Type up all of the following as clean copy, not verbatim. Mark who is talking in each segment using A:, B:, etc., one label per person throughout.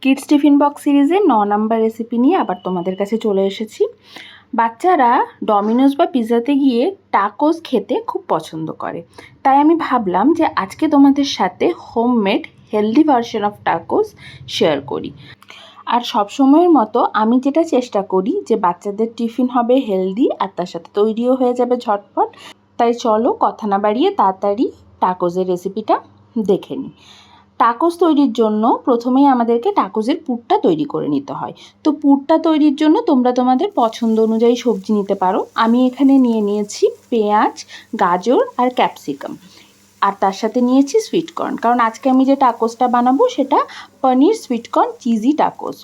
A: Kids tiffin box সিরিজের 9 number recipe নিয়ে আবার তোমাদের কাছে চলে এসেছি। বাচ্চারা ডমিনোজ বা পিৎজাতে গিয়ে টাকোস খেতে খুব পছন্দ করে, তাই আমি ভাবলাম যে আজকে তোমাদের সাথে homemade healthy version of tacos share করি। আর সব সময়ের মতো আমি যেটা চেষ্টা করি যে বাচ্চাদের টিফিন হবে হেলদি আর তার সাথে তৈরিও হয়ে যাবে ঝটপট। তাই চলো কথা না বাড়িয়ে তাড়াতাড়ি টাকোসের রেসিপিটা দেখে নিই। টাকোস তৈরির জন্য প্রথমেই আমাদেরকে টাকোসের পুরটা তৈরি করে নিতে হয়। তো পুরটা তৈরির জন্য তোমরা তোমাদের পছন্দ অনুযায়ী সবজি নিতে পারো। আমি এখানে নিয়েছি পেঁয়াজ, গাজর আর ক্যাপসিকাম, আর তার সাথে নিয়েছি সুইটকর্ন, কারণ আজকে আমি যে টাকোসটা বানাবো সেটা পনির সুইটকর্ন চিজি টাকোস।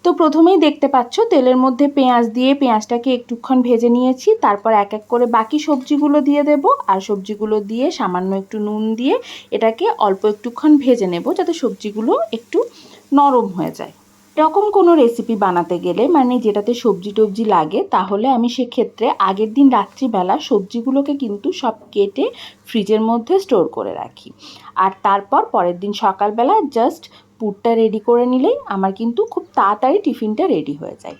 A: তো প্রথমেই দেখতে পাচ্ছ তেলের মধ্যে পেঁয়াজ দিয়ে পেঁয়াজটাকে একটুক্ষণ ভেজে নিয়েছি। তারপর এক এক করে বাকি সবজিগুলো দিয়ে দেব, আর সবজিগুলো দিয়ে সামান্য একটু নুন দিয়ে এটাকে অল্প একটুক্ষণ ভেজে নেব যাতে সবজিগুলো একটু নরম হয়ে যায়। এরকম কোনো রেসিপি বানাতে গেলে মানে যেটাতে সবজি টবজি লাগে, তাহলে আমি সেক্ষেত্রে আগের দিন রাত্রিবেলা সবজিগুলোকে কিন্তু সব কেটে ফ্রিজের মধ্যে স্টোর করে রাখি, আর তারপর পরের দিন সকালবেলা জাস্ট পুরটা রেডি করে নিলেই আমার কিন্তু খুব তাড়াতাড়ি টিফিনটা রেডি হয়ে যায়।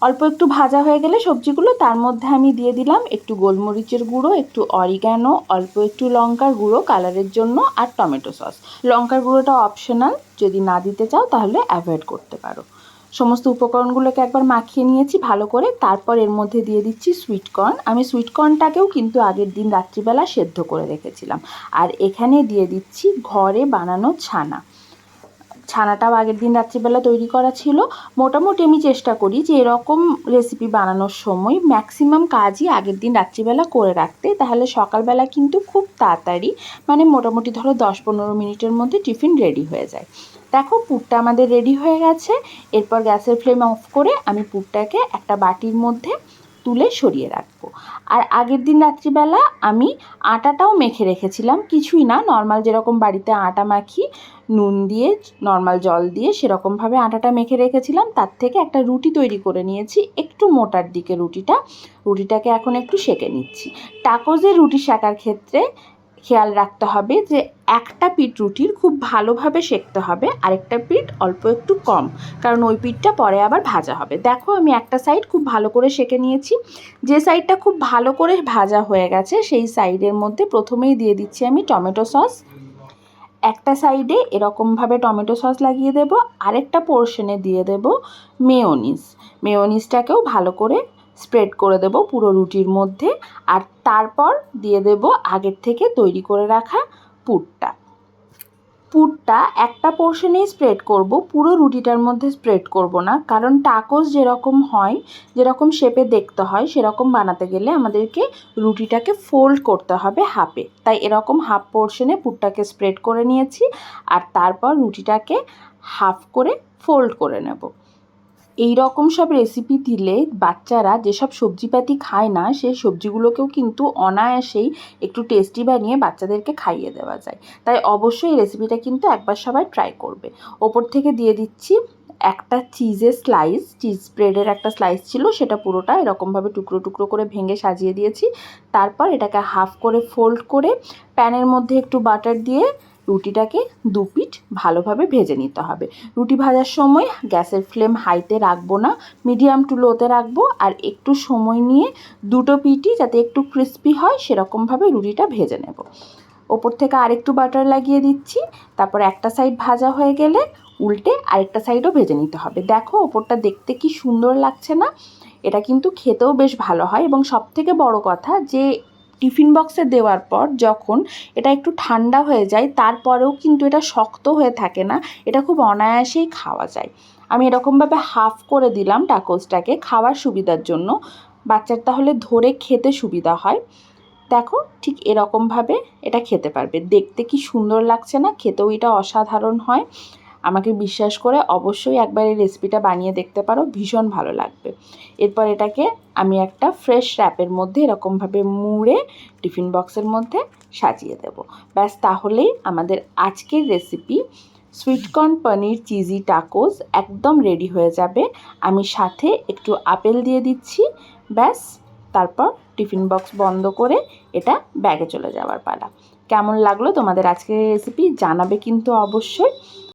A: অল্প একটু ভাজা হয়ে গেলে সবজিগুলো, তার মধ্যে আমি দিয়ে দিলাম একটু গোলমরিচের গুঁড়ো, একটু অরিগ্যানো, অল্প একটু লঙ্কার গুঁড়ো কালারের জন্য, আর টমেটো সস। লঙ্কার গুঁড়োটা অপশনাল, যদি না দিতে চাও তাহলে অ্যাভয়েড করতে পারো। সমস্ত উপকরণগুলোকে একবার মাখিয়ে নিয়েছি ভালো করে। তারপর এর মধ্যে দিয়ে দিচ্ছি সুইটকর্ন। আমি সুইটকর্নটাকেও কিন্তু আগের দিন রাত্রিবেলা সেদ্ধ করে রেখেছিলাম। আর এখানে দিয়ে দিচ্ছি ঘরে বানানো ছানা। ছানাটাও আগের দিন রাত্রিবেলা তৈরি করা ছিল। মোটামুটি আমি চেষ্টা করি যে এরকম রেসিপি বানানোর সময় ম্যাক্সিমাম কাজই আগের দিন রাত্রিবেলা করে রাখতে, তাহলে সকালবেলা কিন্তু খুব তাড়াতাড়ি মানে মোটামুটি ধরো 10-15 মিনিটের মধ্যে টিফিন রেডি হয়ে যায়। দেখো পুরটা আমাদের রেডি হয়ে গেছে। এরপর গ্যাসের ফ্লেম অফ করে আমি পুরটাকে একটা বাটির মধ্যে তুলে সরিয়ে রাখবো। আর আগের দিন রাত্রিবেলা আমি আটাটাও মেখে রেখেছিলাম, কিছুই না, নর্মাল যেরকম বাড়িতে আটা মাখি নুন দিয়ে নর্মাল জল দিয়ে সেরকমভাবে আটাটা মেখে রেখেছিলাম। তার থেকে একটা রুটি তৈরি করে নিয়েছি, একটু মোটার দিকে রুটিটাকে এখন একটু সেঁকে নিচ্ছি। টাকোসের রুটি সেঁকার ক্ষেত্রে খেয়াল রাখতে হবে যে একটা পিঠ রুটির খুব ভালোভাবে সেঁকতে হবে, আরেকটা পিঠ অল্প একটু কম, কারণ ওই পিঠটা পরে আবার ভাজা হবে। দেখো আমি একটা সাইড খুব ভালো করে সেঁকে নিয়েছি। যে সাইডটা খুব ভালো করে ভাজা হয়ে গেছে সেই সাইডের মধ্যে প্রথমেই দিয়ে দিচ্ছি আমি টমেটো সস। একটা সাইডে এরকমভাবে টমেটো সস লাগিয়ে দেব, আরেকটা পোর্শনে দিয়ে দেব মেয়োনিজটাকেও ভালো করে স্প্রেড করে দেব পুরো রুটির মধ্যে। আর তারপর দিয়ে দেব আগের থেকে তৈরি করে রাখা পুরটা একটা পোর্শনেই স্প্রেড করব, পুরো রুটিটার মধ্যে স্প্রেড করব না, কারণ টাকোস যেরকম হয়, যেরকম শেপে দেখতে হয় সেরকম বানাতে গেলে আমাদেরকে রুটিটাকে ফোল্ড করতে হবে হাফে। তাই এরকম হাফ পোর্শনে পুরটাকে স্প্রেড করে নিয়েছি, আর তারপর রুটিটাকে হাফ করে ফোল্ড করে নেব। এই রকম সব রেসিপি দিলে বাচ্চারা যেসব সবজিপাতি খায় না সেই সবজিগুলোকেও কিন্তু অনায়াসেই একটু টেস্টি বানিয়ে বাচ্চাদেরকে খাইয়ে দেওয়া যায়। তাই অবশ্যই এই রেসিপিটা কিন্তু একবার সবাই ট্রাই করবে। ওপর থেকে দিয়ে দিচ্ছি একটা চিজ ব্রেডের একটা স্লাইস ছিল, সেটা পুরোটা এরকমভাবে টুকরো টুকরো করে ভেঙে সাজিয়ে দিয়েছি। তারপর এটাকে হাফ করে ফোল্ড করে প্যানের মধ্যে একটু বাটার দিয়ে রুটিটাকে দুপিঠ ভালোভাবে ভেজে নিতে হবে। রুটি ভাজার সময় গ্যাসের ফ্লেম হাইতে রাখবো না, মিডিয়াম টু লোতে রাখবো, আর একটু সময় নিয়ে দুটো পিঠই যাতে একটু ক্রিস্পি হয় সেরকমভাবে রুটিটা ভেজে নেব। ওপর থেকে আরেকটু বাটার লাগিয়ে দিচ্ছি। তারপর একটা সাইড ভাজা হয়ে গেলে উল্টে আরেকটা সাইডও ভেজে নিতে হবে। দেখো ওপরটা দেখতে কি সুন্দর লাগছে না? এটা কিন্তু খেতেও বেশ ভালো হয়, এবং সবথেকে বড় কথা যে টিফিন বক্সে দেওয়ার পর যখন এটা একটু ঠান্ডা হয়ে যায় তারপরেও কিন্তু এটা শক্ত হয়ে থাকে না, এটা খুব অনায়াসেই খাওয়া যায়। আমি এরকমভাবে হাফ করে দিলাম টাকোসটাকে খাওয়ার সুবিধার জন্য, বাচ্চার তাহলে ধরে খেতে সুবিধা হয়। দেখো ঠিক এরকমভাবে এটা খেতে পারবে। দেখতে কি সুন্দর লাগছে না? খেতেও এটা অসাধারণ হয়। আমাকে বিশ্বাস করে অবশ্যই একবার এই রেসিপিটা বানিয়ে দেখতে পারো, ভীষণ ভালো লাগবে। এরপর এটাকে আমি একটা ফ্রেশ র্যাপের মধ্যে এরকমভাবে মুড়ে টিফিন বক্সের মধ্যে সাজিয়ে দেব। ব্যাস তাহলেই আমাদের আজকের রেসিপি সুইটকর্ন পনির চিজি টাকোস একদম রেডি হয়ে যাবে। আমি সাথে একটু আপেল দিয়ে দিচ্ছি, ব্যাস। তারপর টিফিন বক্স বন্ধ করে এটা ব্যাগে চলে যাওয়ার পালা। কেমন লাগলো তোমাদের আজকের রেসিপি জানাবে কিন্তু অবশ্যই।